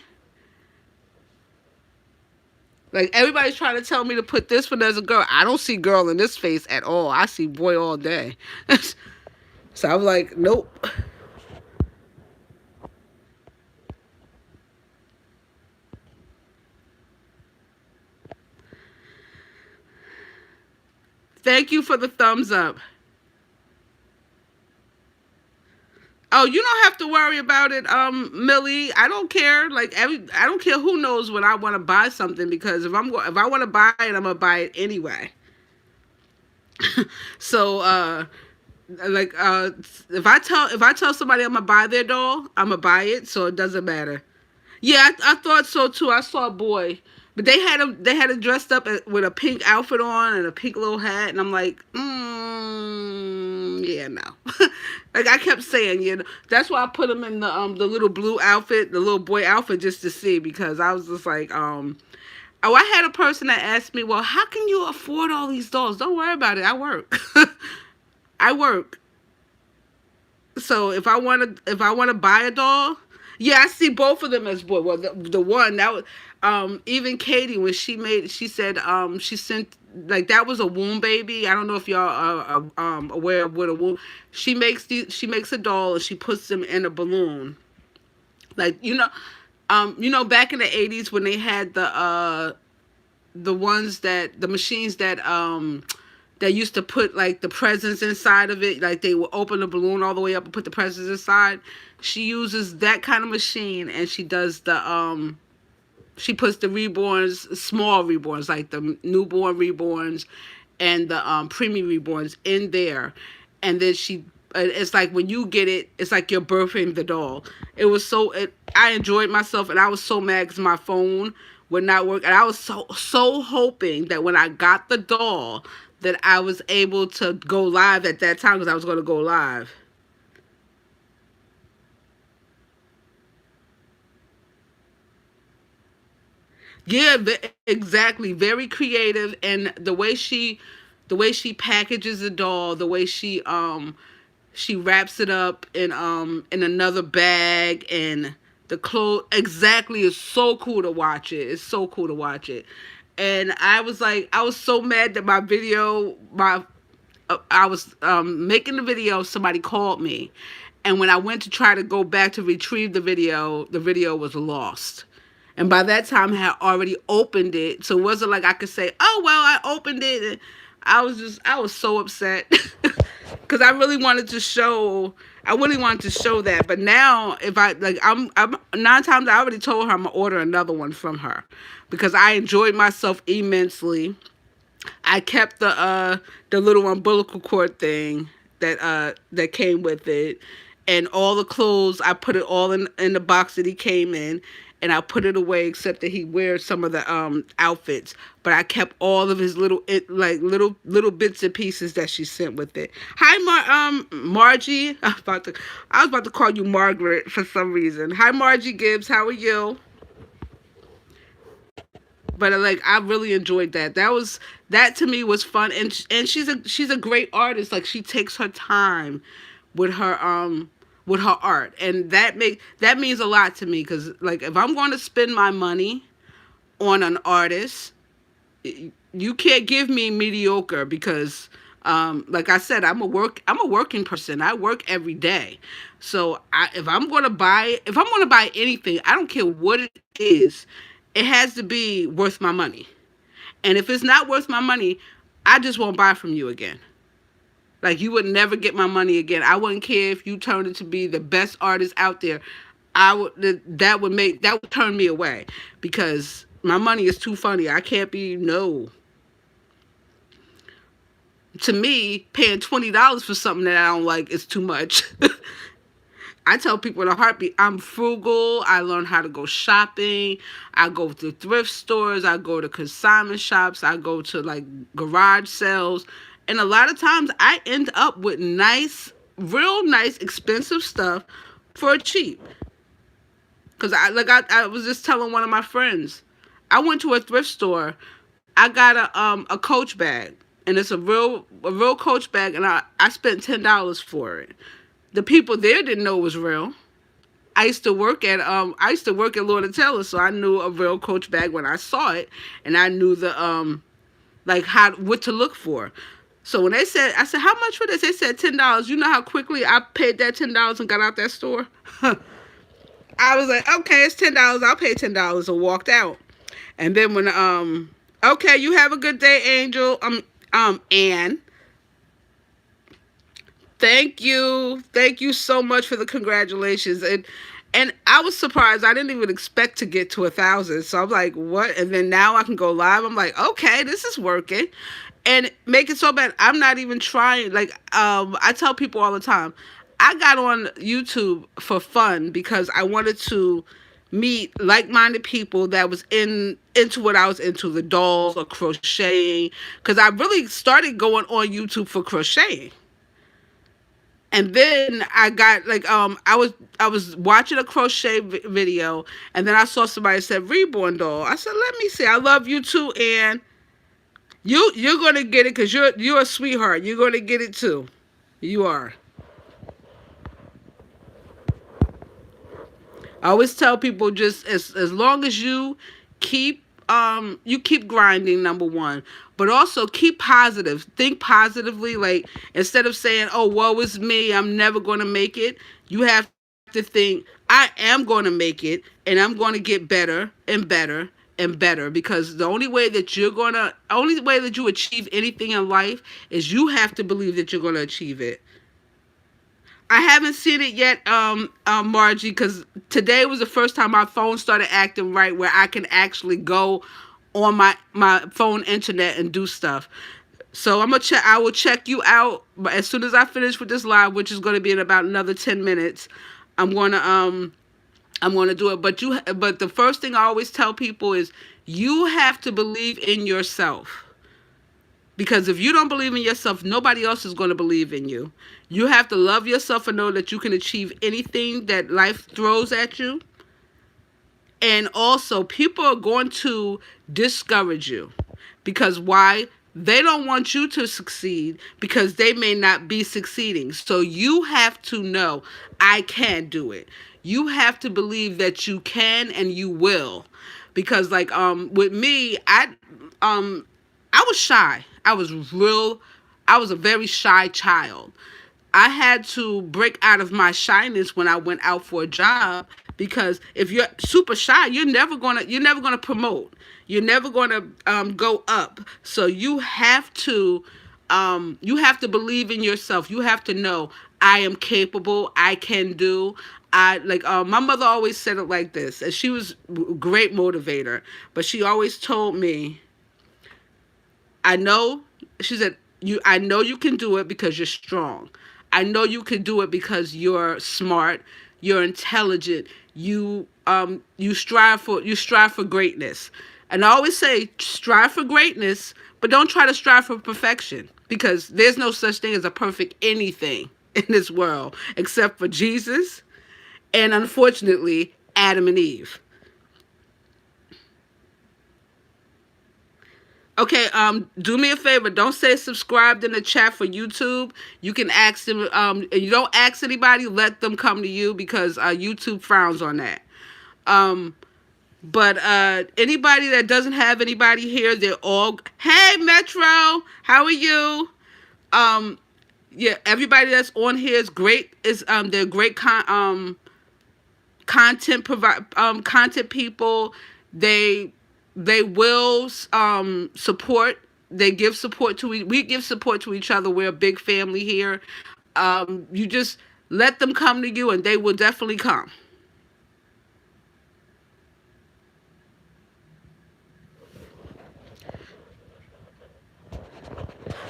Like, everybody's trying to tell me to put this one as a girl. I don't see girl in this face at all. I see boy all day. So I was like, nope. Thank you for the thumbs up. Oh, you don't have to worry about it, Millie. I don't care. I don't care who knows when I want to buy something because if I want to buy it, I'm gonna buy it anyway. So, like, if I tell somebody I'm gonna buy their doll, I'm gonna buy it. So it doesn't matter. Yeah, I thought so too. I saw a boy, but they had him dressed up with a pink outfit on and a pink little hat, and I'm like, yeah, no. Like, I kept saying, that's why I put him in the little blue outfit, the little boy outfit, just to see because I was just like, oh, I had a person that asked me, well, how can you afford all these dolls? Don't worry about it. I work. I work. So if I want to buy a doll, yeah, I see both of them as boy. Well, the one that was even Katie when she said she sent, like, that was a womb baby. I don't know if y'all are aware of what a womb. She makes a doll and she puts them in a balloon. Like, back in the 80s when they had the machines that used to put like the presents inside of it, like they would open the balloon all the way up and put the presents inside. She uses that kind of machine, and she does she puts the reborns, small reborns, like the newborn reborns and the preemie reborns in there, and then it's like when you get it, it's like you're birthing the doll. I enjoyed myself, and I was so mad because my phone would not work, and I was so hoping that when I got the doll, that I was able to go live at that time, because I was going to go live. Yeah, exactly. Very creative, and the way she packages the doll, the way she wraps it up in another bag, and the clothes, exactly, is so cool to watch it. It's so cool to watch it. And I was so mad that my video, my I was making the video, somebody called me, and when I went to try to go back to retrieve the video was lost. And by that time, I had already opened it, so it wasn't like I could say, "Oh well, I opened it." And I was so upset because I really wanted to show that. But now, if I'm 9 times, I already told her I'm gonna order another one from her because I enjoyed myself immensely. I kept the little umbilical cord thing that came with it, and all the clothes. I put it all in the box that he came in, and I put it away except that he wears some of the outfits. But I kept all of his little bits and pieces that she sent with it. Hi, Margie. I was about to call you Margaret for some reason. Hi, Margie Gibbs. How are you? But like I really enjoyed that. That to me was fun, and she's a great artist. Like she takes her time with with her art, and that means a lot to me because like if I'm going to spend my money on an artist, you can't give me mediocre because like I said, I'm a working person. I work every day. So if I'm going to buy anything, I don't care what it is, it has to be worth my money. And if it's not worth my money, I just won't buy from you again. Like you would never get my money again. I wouldn't care if you turned it to be the best artist out there. That would turn me away because my money is too funny. I can't be no. To me, paying $20 for something that I don't like is too much. I tell people in a heartbeat, I'm frugal. I learn how to go shopping. I go to thrift stores. I go to consignment shops. I go to like garage sales. And a lot of times I end up with real nice, expensive stuff for cheap. Because I was just telling one of my friends, I went to a thrift store. I got a Coach bag, and it's a real Coach bag, and I spent $10 for it. The people there didn't know it was real. I used to work at Lord and Taylor, so I knew a real Coach bag when I saw it, and I knew the like how what to look for. So when I said, how much for this? They said $10. You know how quickly I paid that $10 and got out that store? I was like, okay, it's $10. I'll pay $10 and walked out. And then when okay, you have a good day, Angel. Anne. Thank you so much for the congratulations. And I was surprised. I didn't even expect to get to 1,000. So I'm like, what? And then now I can go live. I'm like, okay, this is working. And make it so bad. I'm not even trying. Like, I tell people all the time, I got on YouTube for fun because I wanted to meet like-minded people that was into what I was into, the dolls or crocheting. Because I really started going on YouTube for crocheting. And then I got like I was watching a crochet video, and then I saw somebody said reborn doll. I said, let me see. I love you too, and you're gonna get it because you're a sweetheart. You're gonna get it too. You are. I always tell people just as long as you keep grinding, number one, but also keep positive. Think positively. Like instead of saying, oh, woe is me, I'm never gonna make it, you have to think, I am gonna make it, and I'm gonna get better and better and better, because the only way that you achieve anything in life is you have to believe that you're gonna achieve it. I haven't seen it yet, Margie, because today was the first time my phone started acting right, where I can actually go on my phone internet and do stuff. So I'm gonna check. I will check you out, but as soon as I finish with this live, which is going to be in about another 10 minutes, I'm gonna do it. But the first thing I always tell people is you have to believe in yourself. Because if you don't believe in yourself, nobody else is going to believe in you. You have to love yourself and know that you can achieve anything that life throws at you. And also, people are going to discourage you. Because why? They don't want you to succeed because they may not be succeeding. So you have to know, I can do it. You have to believe that you can and you will. Because with me, I was shy. I was a very shy child. I had to break out of my shyness when I went out for a job, because if you're super shy, you're never gonna promote. You're never gonna go up. So you have to believe in yourself. You have to know, I am capable. I can do. My mother always said it like this, and she was a great motivator. But she always told me, I know, she said, I know you can do it because you're strong. I know you can do it because you're smart, you're intelligent, you strive for greatness. And I always say, strive for greatness, but don't try to strive for perfection, because there's no such thing as a perfect anything in this world except for Jesus and, unfortunately, Adam and Eve. Okay, do me a favor. Don't say subscribed in the chat for YouTube. You can ask them. You don't ask anybody. Let them come to you, because YouTube frowns on that. But anybody that doesn't have anybody here, they're all. Hey, Metro, how are you? Yeah, everybody that's on here is great. They're great content people. They will support. They give support to we give support to each other. We're a big family here. You just let them come to you, and they will definitely come.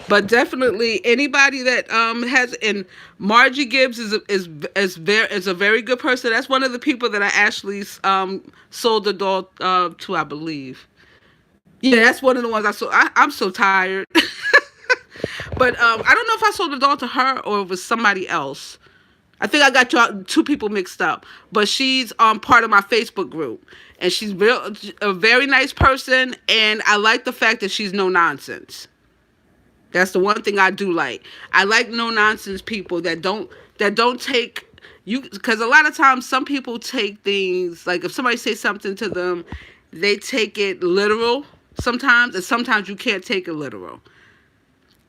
But definitely anybody that has, and Margie Gibbs is a very good person. That's one of the people that I actually sold the doll to, I believe. Yeah, that's one of the ones I sold. I'm so tired. But I don't know if I sold the doll to her or it was somebody else. I think I got two people mixed up. But she's part of my Facebook group, and she's a very nice person, and I like the fact that she's no nonsense. That's the one thing I do like. I like no nonsense people that don't take you, because a lot of times some people take things, like if somebody says something to them, they take it literal sometimes, and sometimes you can't take it literal.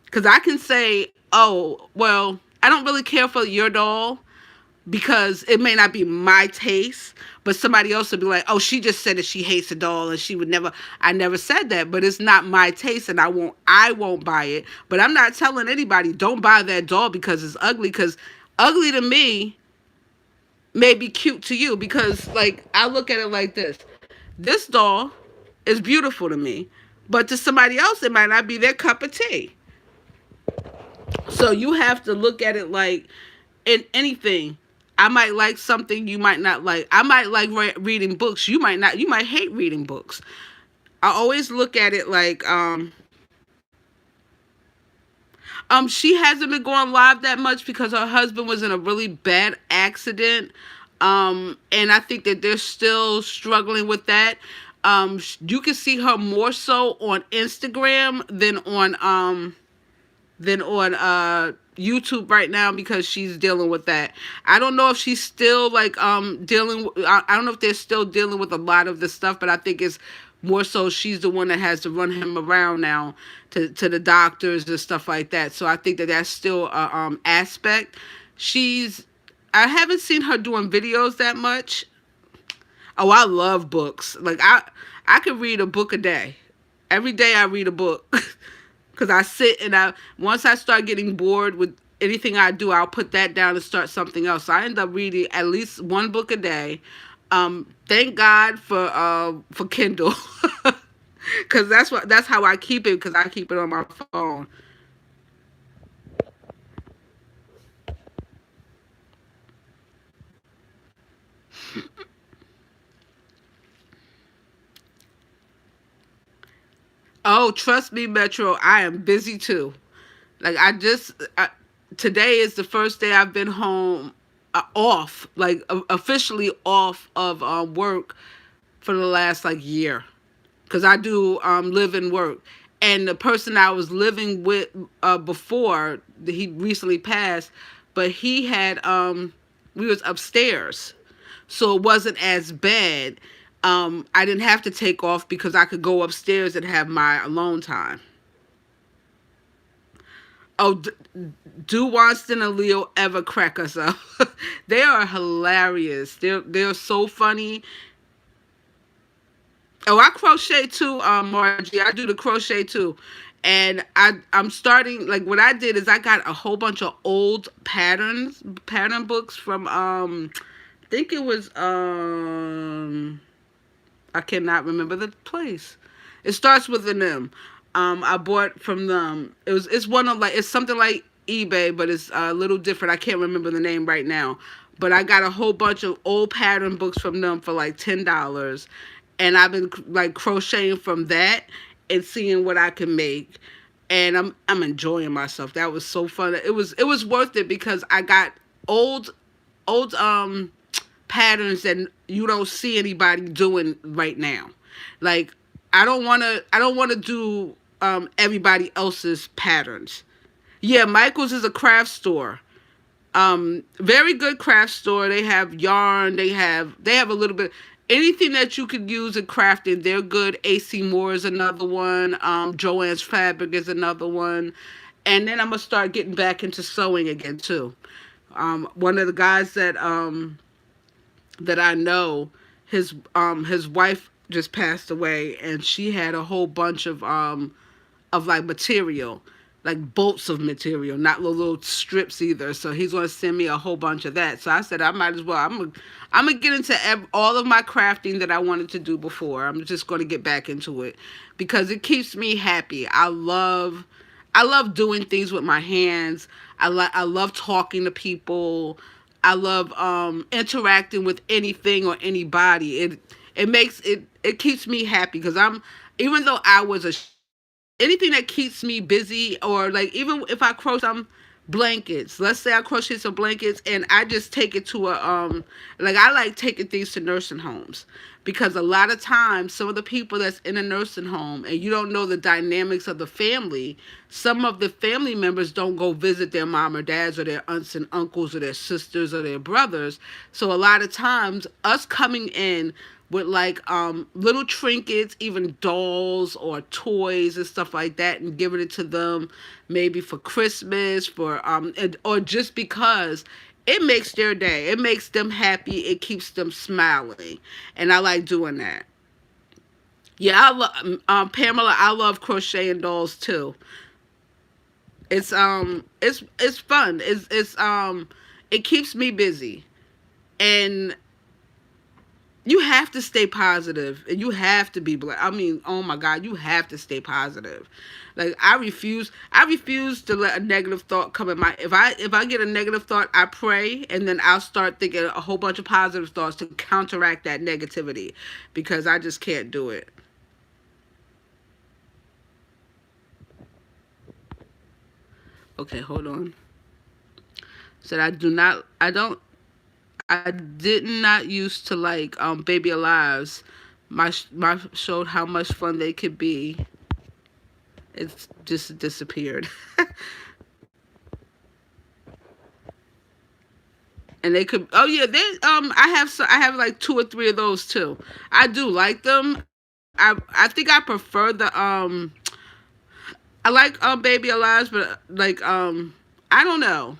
Because I can say, oh, well, I don't really care for your doll because it may not be my taste, but somebody else would be like, oh, she just said that she hates the doll and she would never, I never said that, but it's not my taste and I won't buy it. But I'm not telling anybody, don't buy that doll because it's ugly, because ugly to me may be cute to you, because like, I look at it like this. This doll is beautiful to me, but to somebody else, it might not be their cup of tea. So you have to look at it like in anything. I might like something you might not like. I might like reading books. You might not. You might hate reading books. I always look at it like she hasn't been going live that much because her husband was in a really bad accident. And I think that they're still struggling with that. You can see her more so on Instagram than on YouTube right now, because she's dealing with that. I don't know if she's still like dealing. I don't know if they're still dealing with a lot of this stuff, but I think it's more so she's the one that has to run him around now to the doctors and stuff like that. So I think that that's still a aspect. I haven't seen her doing videos that much. Oh, I love books. Like I could read a book a day. Every day I read a book. Cuz I sit and I once I start getting bored with anything I do, I'll put that down and start something else. So I end up reading at least one book a day. Thank God for Kindle. Cuz that's how I keep it cuz I keep it on my phone. Oh, trust me, Metro, I am busy too. Like today is the first day I've been home off, like officially off of work for the last like year, because I do live and work. And the person I was living with before, he recently passed, but he had we was upstairs, so it wasn't as bad. I didn't have to take off because I could go upstairs and have my alone time. Oh, do Wonston and Leo ever crack us up? They are hilarious. They're so funny. Oh, I crochet too, Margie. I do the crochet too. And I'm starting like what I did is I got a whole bunch of old pattern books from I think it was I cannot remember the place. It starts with an M. I bought from them. It's one of like it's something like eBay, but it's a little different. I can't remember the name right now. But I got a whole bunch of old pattern books from them for like $10, and I've been like crocheting from that and seeing what I can make. And I'm enjoying myself. That was so fun. It was worth it because I got old old patterns that you don't see anybody doing right now. Like I don't want to do everybody else's patterns. Yeah, Michael's is a craft store. Very good craft store. They have yarn, they have a little bit anything that you could use in crafting. They're good. AC Moore is another one. Joanne's Fabric is another one. And then I'm gonna start getting back into sewing again too. One of the guys that I know, his wife just passed away, and she had a whole bunch of like material, like bolts of material, not little strips either. So he's gonna send me a whole bunch of that. So I said I might as well. I'm gonna get into all of my crafting that I wanted to do before. I'm just gonna get back into it because it keeps me happy. I love doing things with my hands. I love talking to people. I love interacting with anything or anybody. It keeps me happy because I'm even though I was a anything that keeps me busy, or like even if I crochet some blankets, let's say I crochet some blankets and I just take it to a like I like taking things to nursing homes, because a lot of times some of the people that's in a nursing home and you don't know the dynamics of the family, some of the family members don't go visit their mom or dads or their aunts and uncles or their sisters or their brothers. So a lot of times us coming in with like little trinkets, even dolls or toys and stuff like that, and giving it to them maybe for Christmas, for or just because it makes their day. It makes them happy. It keeps them smiling, and I like doing that. Yeah, I love Pamela. I love crocheting dolls too. It's fun. It's it keeps me busy, and you have to stay positive and you have to be black. I mean, oh my God, you have to stay positive. Like I refuse to let a negative thought come in my if I get a negative thought, I pray, and then I'll start thinking a whole bunch of positive thoughts to counteract that negativity, because I just can't do it. Okay, hold on. Said I did not used to like Baby Alives. My showed how much fun they could be. It's just disappeared. And they could, oh yeah, they I have like two or three of those too. I do like them. I think I prefer the I like Baby Alives, but like I don't know.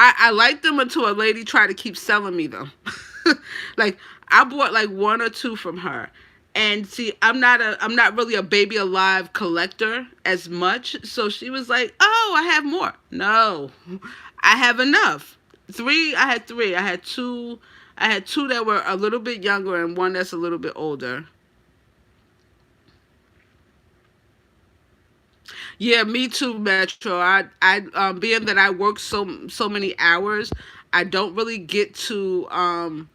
I like them until a lady tried to keep selling me them. Like I bought like one or two from her. And see, I'm not really a baby alive collector as much. So she was like, "Oh, I have more." No. I have enough. Three, I had three. I had two that were a little bit younger and one that's a little bit older. Yeah, me too, Metro. Being that I work so many hours, I don't really get to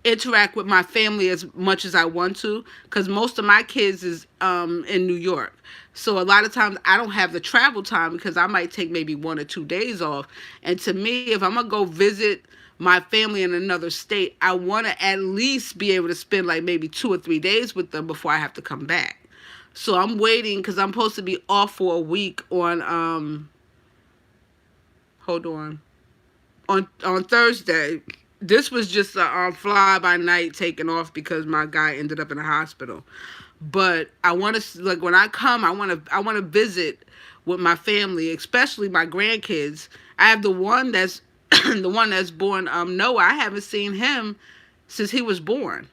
interact with my family as much as I want to, because most of my kids is in New York. So a lot of times I don't have the travel time because I might take maybe 1 or 2 days off. And to me, if I'm gonna go visit my family in another state, I want to at least be able to spend like maybe 2 or 3 days with them before I have to come back. So I'm waiting because I'm supposed to be off for a week on hold on Thursday. This was just a fly by night taken off because my guy ended up in the hospital. But I want to, like, when I come, I want to visit with my family, especially my grandkids. I have the one that's the one that's born Noah. I haven't seen him since he was born.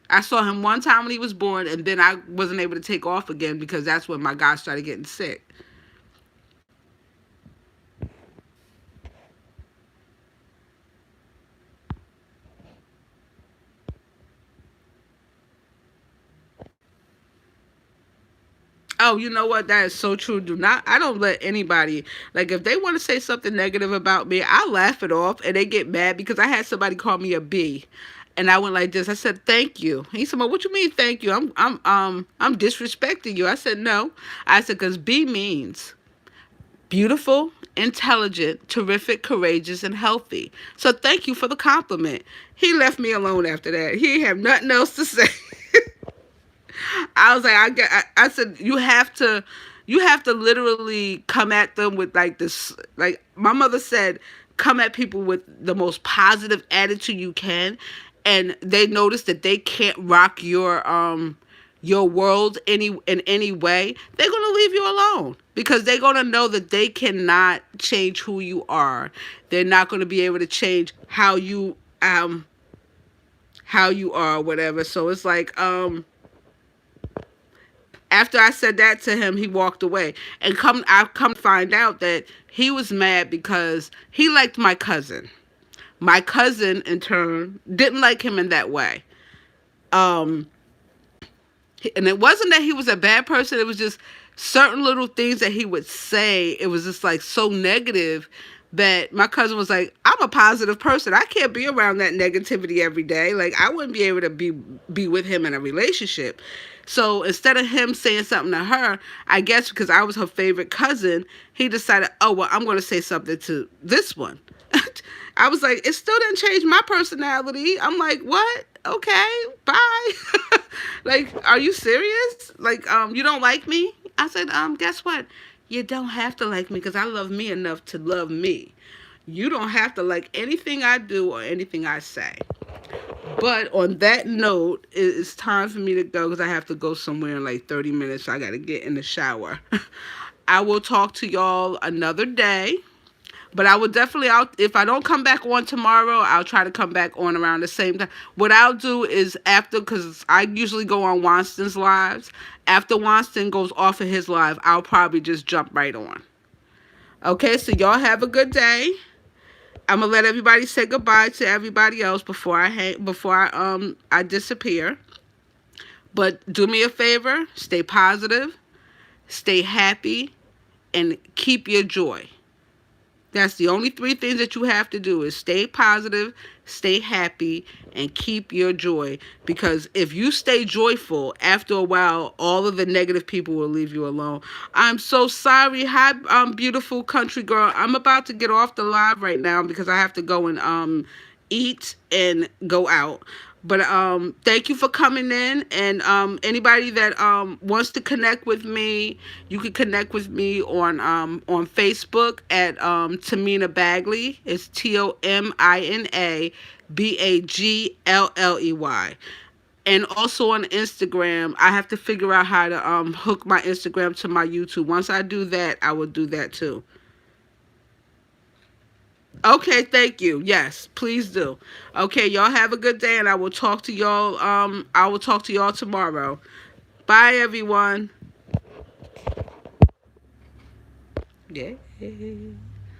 I saw him one time when he was born, and then I wasn't able to take off again because that's when my guy started getting sick. Oh, you know what? That is so true. Do not. I don't let anybody, like, if they want to say something negative about me, I laugh it off, and they get mad because I had somebody call me a B, and I went like this. I said, "Thank you." He said, "Well, what you mean, thank you? I'm disrespecting you." I said, "No." I said, "Cause B means beautiful, intelligent, terrific, courageous, and healthy. So thank you for the compliment." He left me alone after that. He didn't have nothing else to say. I was like, I said, you have to literally come at them with like this, like my mother said, come at people with the most positive attitude you can, and they notice that they can't rock your world in any way, they're gonna leave you alone because they're gonna know that they cannot change who you are. They're not gonna be able to change how you are, whatever. So it's like after I said that to him, he walked away. And I've come to find out that he was mad because he liked my cousin. My cousin, in turn, didn't like him in that way. Um, and it wasn't that he was a bad person. It was just certain little things that he would say. It was just like so negative that my cousin was like, "I'm a positive person. I can't be around that negativity every day. Like I wouldn't be able to be with him in a relationship." So instead of him saying something to her, I guess because I was her favorite cousin, he decided, "Oh well, I'm going to say something to this one." I was like, it still didn't change my personality. I'm like, what? Okay, bye. Like, are you serious? Like, you don't like me? I said, guess what? You don't have to like me because I love me enough to love me. You don't have to like anything I do or anything I say. But on that note, it's time for me to go because I have to go somewhere in like 30 minutes. So I got to get in the shower. I will talk to y'all another day. But I will definitely, if I don't come back on tomorrow, I'll try to come back on around the same time. What I'll do is after, because I usually go on Wanston's lives. After Wanston goes off of his live, I'll probably just jump right on. Okay, so y'all have a good day. I'm gonna let everybody say goodbye to everybody else before I disappear. But do me a favor, stay positive, stay happy, and keep your joy. That's the only three things that you have to do is stay positive, stay happy, and keep your joy. Because if you stay joyful, after a while, all of the negative people will leave you alone. I'm so sorry. Hi, beautiful country girl. I'm about to get off the live right now because I have to go and eat and go out. But thank you for coming in, and anybody that wants to connect with me, you can connect with me on Facebook at Tamina Bagley. It's TOMINA BAGLLEY. And also on Instagram, I have to figure out how to hook my Instagram to my YouTube. Once I do that, I will do that too. Okay, thank you. Yes, please do. Okay, y'all have a good day, and I will talk to y'all. I will talk to y'all tomorrow. Bye, everyone. Yeah.